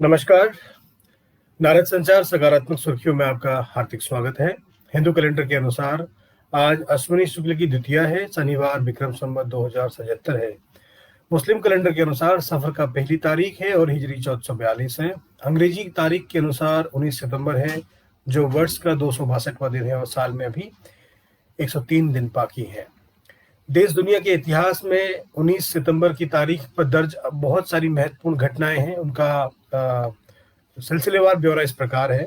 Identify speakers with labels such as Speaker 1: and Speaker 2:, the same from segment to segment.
Speaker 1: नमस्कार। नारद संचार सकारात्मक सुर्खियों में आपका हार्दिक स्वागत है। हिंदू कैलेंडर के अनुसार आज अश्विनी शुक्ल की द्वितीया है, शनिवार, विक्रम संवत 2077 है। मुस्लिम कैलेंडर के अनुसार सफर का पहली तारीख है और हिजरी 1442 है। अंग्रेजी तारीख के अनुसार 19 सितंबर है, जो वर्ष का 262वां दिन है और साल में अभी 103 दिन बाकी है। देश दुनिया के इतिहास में 19 सितंबर की तारीख पर दर्ज बहुत सारी महत्वपूर्ण घटनाएं हैं। उनका सिलसिलेवार ब्यौरा इस प्रकार है।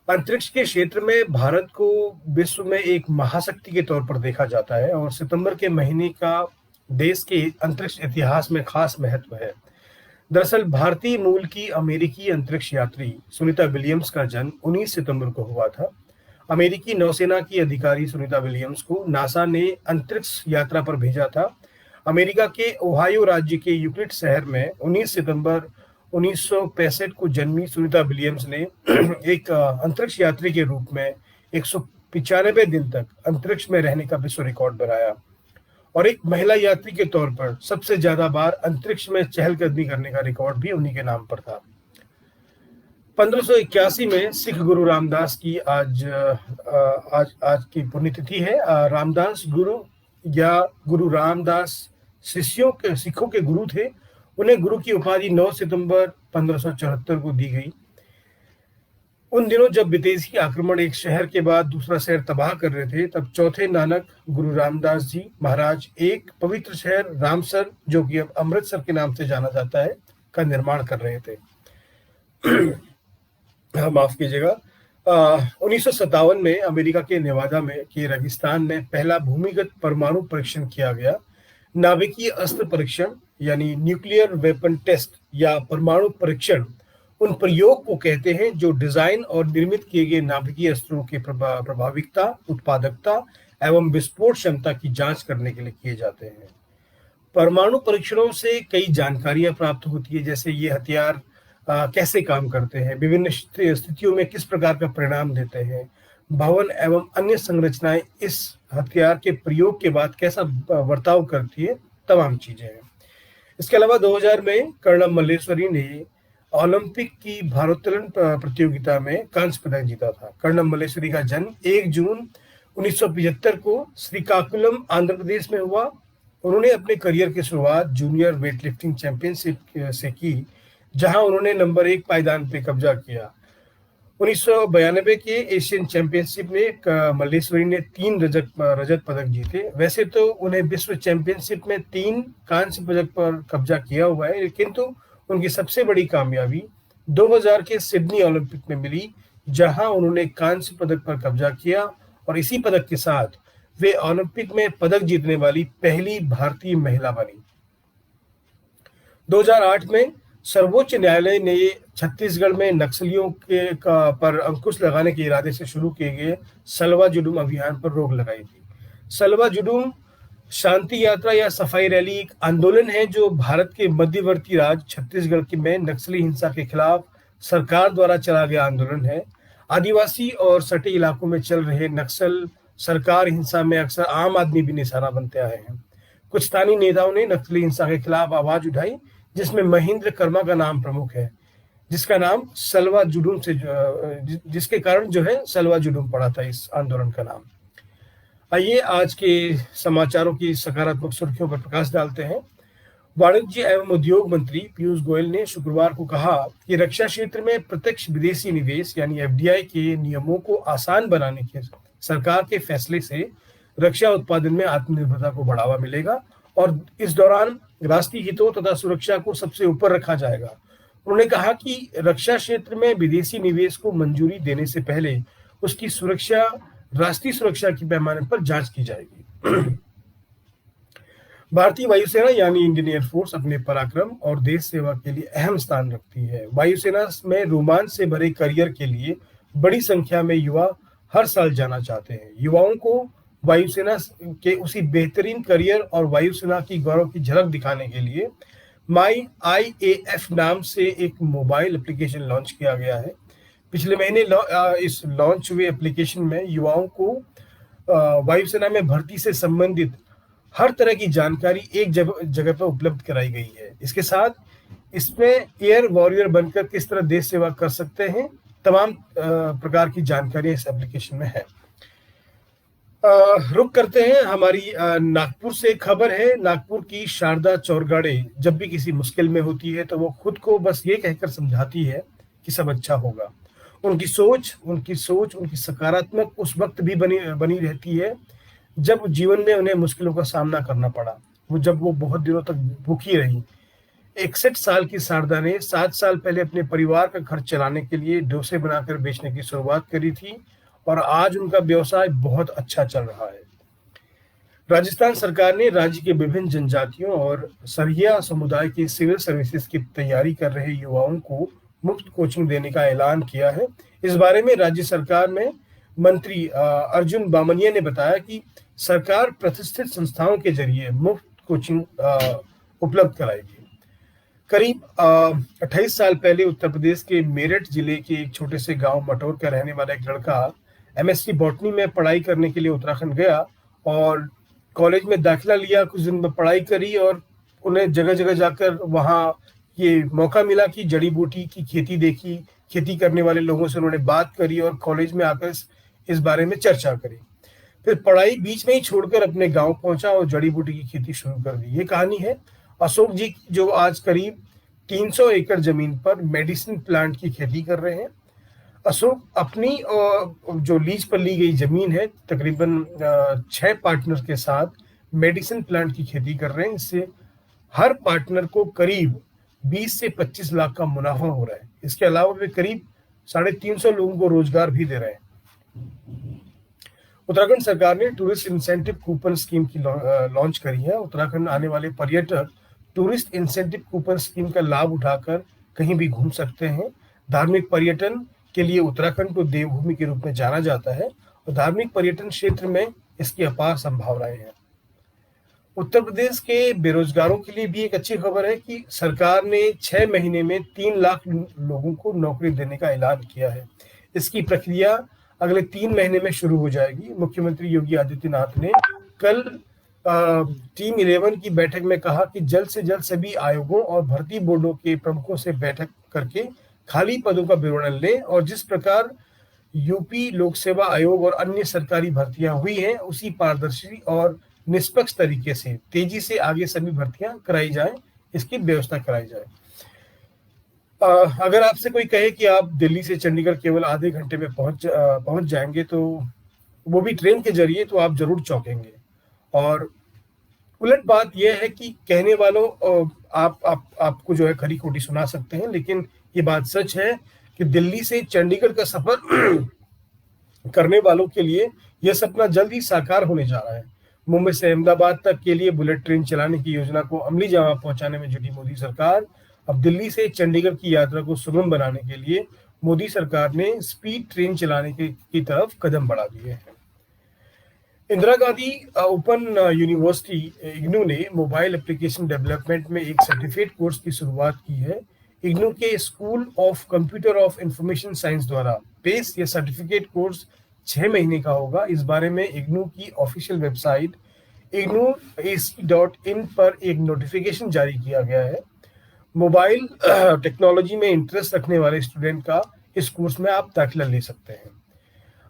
Speaker 1: अंतरिक्ष के क्षेत्र में भारत को विश्व में एक महाशक्ति के तौर पर देखा जाता है और सितंबर के महीने का देश के अंतरिक्ष इतिहास में खास महत्व है। दरअसल भारतीय मूल की अमेरिकी अंतरिक्ष यात्री सुनीता विलियम्स का जन्म 19 सितंबर को हुआ था। अमेरिकी नौसेना की अधिकारी सुनीता विलियम्स को नासा ने अंतरिक्ष यात्रा पर भेजा था। अमेरिका के ओहायो राज्य के यूक्लिड शहर में 19 सितंबर 1965 को जन्मी सुनीता विलियम्स ने एक अंतरिक्ष यात्री के रूप में 195 दिन तक अंतरिक्ष में रहने का विश्व रिकॉर्ड बनाया और एक महिला यात्री के तौर पर सबसे ज्यादा बार अंतरिक्ष में चहलकदमी करने का रिकॉर्ड भी उन्हीं के नाम पर था। 1581 में सिख गुरु रामदास की आज की पुण्यतिथि है। रामदास गुरु या गुरु रामदास सिखों के गुरु थे। उन्हें गुरु की उपाधि 9 सितंबर 1574 को दी गई। उन दिनों जब विदेशी आक्रमण एक शहर के बाद दूसरा शहर तबाह कर रहे थे, तब चौथे नानक गुरु रामदास जी महाराज एक पवित्र शहर रामसर, जो कि अब अमृतसर के नाम से जाना जाता है, का निर्माण कर रहे थे। माफ कीजिएगा। 1957 में अमेरिका के नेवादा में के रेगिस्तान में पहला भूमिगत परमाणु परीक्षण किया गया। नाभिकीय अस्त्र परीक्षण यानी न्यूक्लियर वेपन टेस्ट या परमाणु परीक्षण उन प्रयोग को कहते हैं जो डिजाइन और निर्मित किए गए नाभिकीय अस्त्रों की प्रभाविकता, उत्पादकता एवं विस्फोट क्षमता की जांच करने के लिए किए जाते हैं। परमाणु परीक्षणों से कई जानकारियां प्राप्त होती है, जैसे ये हथियार कैसे काम करते हैं, विभिन्न स्थितियों में किस प्रकार का परिणाम देते हैं, भवन एवं अन्य संरचनाएं इस हथियार के प्रयोग के बाद कैसा बर्ताव करती है, तमाम चीजें हैं। इसके अलावा 2000 में कर्णम मल्लेश्वरी ने ओलंपिक की भारोत्तोलन प्रतियोगिता में कांस्य पदक जीता था। कर्णम मल्लेश्वरी का जन्म 1 जून 1975 को श्रीकाकुलम, आंध्र प्रदेश में हुआ। उन्होंने अपने करियर की शुरुआत जूनियर वेटलिफ्टिंग चैंपियनशिप से की, जहां उन्होंने नंबर 1 पायदान पे कब्जा किया। 1992 के एशियन चैंपियनशिप में मल्लेश्वरी ने 3 रजत पदक जीते। वैसे तो उन्हें विश्व चैंपियनशिप में 3 कांस्य पदक पर कब्जा किया हुआ है, किंतु उनकी सबसे बड़ी कामयाबी 2000 के सिडनी ओलंपिक में मिली, जहां उन्होंने कांस्य पदक पर कब्जा किया और इसी पदक के साथ वे ओलंपिक में पदक जीतने वाली पहली भारतीय महिला बनी। 2008 में सर्वोच्च न्यायालय ने छत्तीसगढ़ में नक्सलियों पर अंकुश लगाने के इरादे से शुरू किए गए सलवा जुडूम अभियान पर रोक लगाई थी। सलवा जुडूम शांति यात्रा या सफाई रैली एक आंदोलन है जो भारत के मध्यवर्ती राज्य छत्तीसगढ़ में नक्सली हिंसा के खिलाफ सरकार द्वारा चला गया आंदोलन है। आदिवासी और सटे इलाकों में चल रहे नक्सल सरकार हिंसा में अक्सर आम आदमी भी निशाना बनते आए हैं। कुछ स्थानीय नेताओं ने नक्सली हिंसा के खिलाफ आवाज उठाई, जिसमें महेंद्र कर्मा का नाम प्रमुख है, जिसका नाम सलवा जुडूम से जिसके कारण जो है सलवा जुडूम पड़ा था इस आंदोलन का नाम। आइए आज के समाचारों की सकारात्मक सुर्खियों पर प्रकाश डालते हैं। वाणिज्य एवं उद्योग मंत्री पीयूष गोयल ने शुक्रवार को कहा कि रक्षा क्षेत्र में प्रत्यक्ष विदेशी निवेश यानी एफडीआई के नियमों को आसान बनाने के सरकार के फैसले से रक्षा उत्पादन में आत्मनिर्भरता को बढ़ावा मिलेगा और इस दौरान राष्ट्रीय हितों तथा सुरक्षा को सबसे ऊपर रखा जाएगा। उन्होंने कहा कि रक्षा क्षेत्र में विदेशी निवेश को मंजूरी देने से पहले उसकी सुरक्षा राष्ट्रीय सुरक्षा के पैमाने पर जांच की जाएगी। भारतीय वायुसेना यानी इंडियन एयरफोर्स अपने पराक्रम और देश सेवा के लिए अहम स्थान रखती है। वायुसेना में रोमांच से भरे करियर के लिए बड़ी संख्या में युवा हर साल जाना चाहते हैं। युवाओं को वायुसेना के उसी बेहतरीन करियर और वायुसेना की गौरव की झलक दिखाने के लिए माई IAF नाम से एक मोबाइल एप्लीकेशन लॉन्च किया गया है। पिछले महीने इस लॉन्च हुए एप्लीकेशन में युवाओं को वायुसेना में भर्ती से संबंधित हर तरह की जानकारी एक जगह पर उपलब्ध कराई गई है। इसके साथ इसमें एयर वॉरियर बनकर किस तरह देश सेवा कर सकते हैं, तमाम प्रकार की जानकारी इस एप्लीकेशन में है। रुक करते हैं हमारी नागपुर से खबर है। नागपुर की शारदा चौरगाड़े जब भी किसी मुश्किल में होती है तो वो खुद को बस ये कहकर समझाती है कि सब अच्छा होगा। उनकी सकारात्मक उस वक्त भी बनी बनी रहती है जब जीवन में उन्हें मुश्किलों का सामना करना पड़ा। जब वो बहुत दिनों तक भूखी रही। 61 साल की शारदा ने 7 साल पहले अपने परिवार का खर्च चलाने के लिए डोसे बनाकर बेचने की शुरुआत करी थी और आज उनका व्यवसाय बहुत अच्छा चल रहा है। राजस्थान सरकार ने राज्य के विभिन्न जनजातियों और सरहिया समुदाय की सिविल सर्विसेज की तैयारी कर रहे युवाओं को मुफ्त कोचिंग देने का ऐलान किया है। इस बारे में राज्य सरकार में मंत्री अर्जुन बामनिया ने बताया कि सरकार प्रतिष्ठित संस्थाओं के जरिए मुफ्त कोचिंग उपलब्ध कराएगी। करीब 28 साल पहले उत्तर प्रदेश के मेरठ जिले के एक छोटे से गांव मटौर का रहने वाला एक लड़का एमएससी बॉटनी में पढ़ाई करने के लिए उत्तराखंड गया और कॉलेज में दाखिला लिया। कुछ दिन में पढ़ाई करी और उन्हें जगह जगह जाकर वहाँ ये मौका मिला कि जड़ी बूटी की खेती देखी, खेती करने वाले लोगों से उन्होंने बात करी और कॉलेज में आकर इस बारे में चर्चा करी। फिर पढ़ाई बीच में ही छोड़कर अपने गांव पहुंचा और जड़ी बूटी की खेती शुरू कर दी। ये कहानी है अशोक जी जो आज करीब 300 एकड़ जमीन पर मेडिसिन प्लांट की खेती कर रहे हैं। अशोक अपनी जो लीज पर ली गई जमीन है तकरीबन 6 पार्टनर के साथ मेडिसिन प्लांट की खेती कर रहे हैं। इससे हर पार्टनर को करीब 20 से 25 लाख का मुनाफा हो रहा है। इसके अलावा वे करीब 350 लोगों को रोजगार भी दे रहे हैं। उत्तराखंड सरकार ने टूरिस्ट इंसेंटिव कूपन स्कीम की लॉन्च करी है। उत्तराखंड आने वाले पर्यटक टूरिस्ट इंसेंटिव कूपन स्कीम का लाभ उठाकर कहीं भी घूम सकते हैं। धार्मिक पर्यटन के लिए उत्तराखंड को देवभूमि के रूप में जाना जाता है और धार्मिक पर्यटन क्षेत्र में इसकी अपार संभावनाएं हैं। उत्तर प्रदेश के बेरोजगारों के लिए भी एक अच्छी खबर है कि सरकार ने 6 महीने में 3 लाख लोगों को नौकरी देने का ऐलान किया है। इसकी प्रक्रिया अगले 3 महीने में शुरू हो जाएगी। मुख्यमंत्री योगी आदित्यनाथ ने कल टीम 11 की बैठक में कहा कि जल्द से जल्द सभी आयोगों और भर्ती बोर्डों के प्रमुखों से बैठक करके खाली पदों का विवरण लें और जिस प्रकार यूपी लोक सेवा आयोग और अन्य सरकारी भर्तियां हुई हैं उसी पारदर्शी और निष्पक्ष तरीके से तेजी से आगे सभी भर्तियां कराई जाए, इसकी व्यवस्था कराई जाए। अगर आपसे कोई कहे कि आप दिल्ली से चंडीगढ़ केवल आधे घंटे में पहुंच जाएंगे तो वो भी ट्रेन के जरिए, तो आप जरूर चौंकेंगे। और उलट बात यह है कि कहने वालों आपको जो है खरी खोटी सुना सकते हैं, लेकिन ये बात सच है कि दिल्ली से चंडीगढ़ का सफर करने वालों के लिए यह सपना जल्द ही साकार होने जा रहा है। मुंबई से अहमदाबाद तक के लिए बुलेट ट्रेन चलाने की योजना को अमली जामा पहुंचाने में जुटी मोदी सरकार अब दिल्ली से चंडीगढ़ की यात्रा को सुगम बनाने के लिए मोदी सरकार ने स्पीड ट्रेन चलाने की तरफ कदम बढ़ा दिए हैं। इंदिरा गांधी ओपन यूनिवर्सिटी इग्नू ने मोबाइल एप्लीकेशन डेवलपमेंट में एक सर्टिफिकेट कोर्स की शुरुआत की है। इग्नू के school of computer of information science द्वारा पेश यह सर्टिफिकेट कोर्स 6 महीने का होगा। इस बारे में इग्नू की ऑफिशियल वेबसाइट ignuac.in पर एक नोटिफिकेशन जारी किया गया है। मोबाइल टेक्नोलॉजी में इंटरेस्ट रखने वाले स्टूडेंट का इस कोर्स में आप दाखिला ले सकते हैं।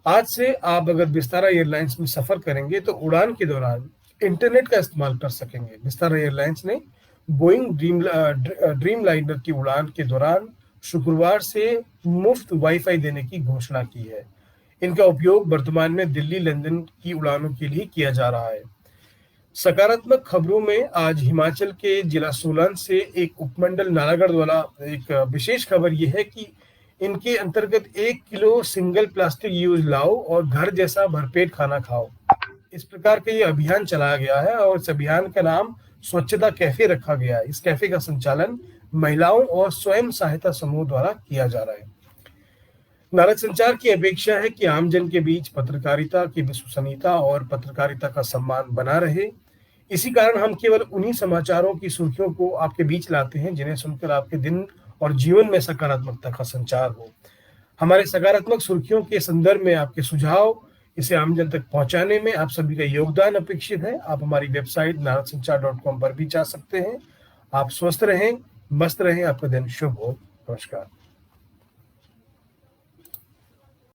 Speaker 1: आज से आप अगर विस्तारा एयरलाइंस में सफर करेंगे तो उड़ान के दौरान इंटरनेट का इस्तेमाल कर सकेंगे। विस्तारा एयरलाइंस ने बोइंग ड्रीम लाइनर की उड़ान के दौरान शुक्रवार से मुफ्त वाईफाई देने की घोषणा की है। इनका उपयोग वर्तमान में दिल्ली लंदन की उड़ानों के लिए किया जा रहा है। सकारात्मक खबरों में आज हिमाचल के जिला सोलन से एक उपमंडल नालागढ़ द्वारा एक विशेष खबर यह है कि इनके अंतर्गत 1 किलो सिंगल प्लास्टिक यूज लाओ और घर जैसा भरपेट खाना खाओ, इस प्रकार का ये अभियान चलाया गया है और इस अभियान का नाम स्वच्छता कैफे रखा गया है। इस कैफे का संचालन महिलाओं और स्वयं सहायता समूह द्वारा किया जा रहा है। नारद संचार की अपेक्षा है कि आमजन के बीच पत्रकारिता की विश्वसनीयता और पत्रकारिता का सम्मान बना रहे। इसी कारण हम केवल उन्हीं समाचारों की सुर्खियों को आपके बीच लाते हैं जिन्हें सुनकर आपके दिन और जीवन में सकारात्मकता का संचार हो। हमारे सकारात्मक सुर्खियों के संदर्भ में आपके सुझाव, इसे आमजन तक पहुंचाने में आप सभी का योगदान अपेक्षित है। आप हमारी वेबसाइट naradsanchar.com पर भी जा सकते हैं। आप स्वस्थ रहें, मस्त रहें, आपका दिन शुभ हो। नमस्कार।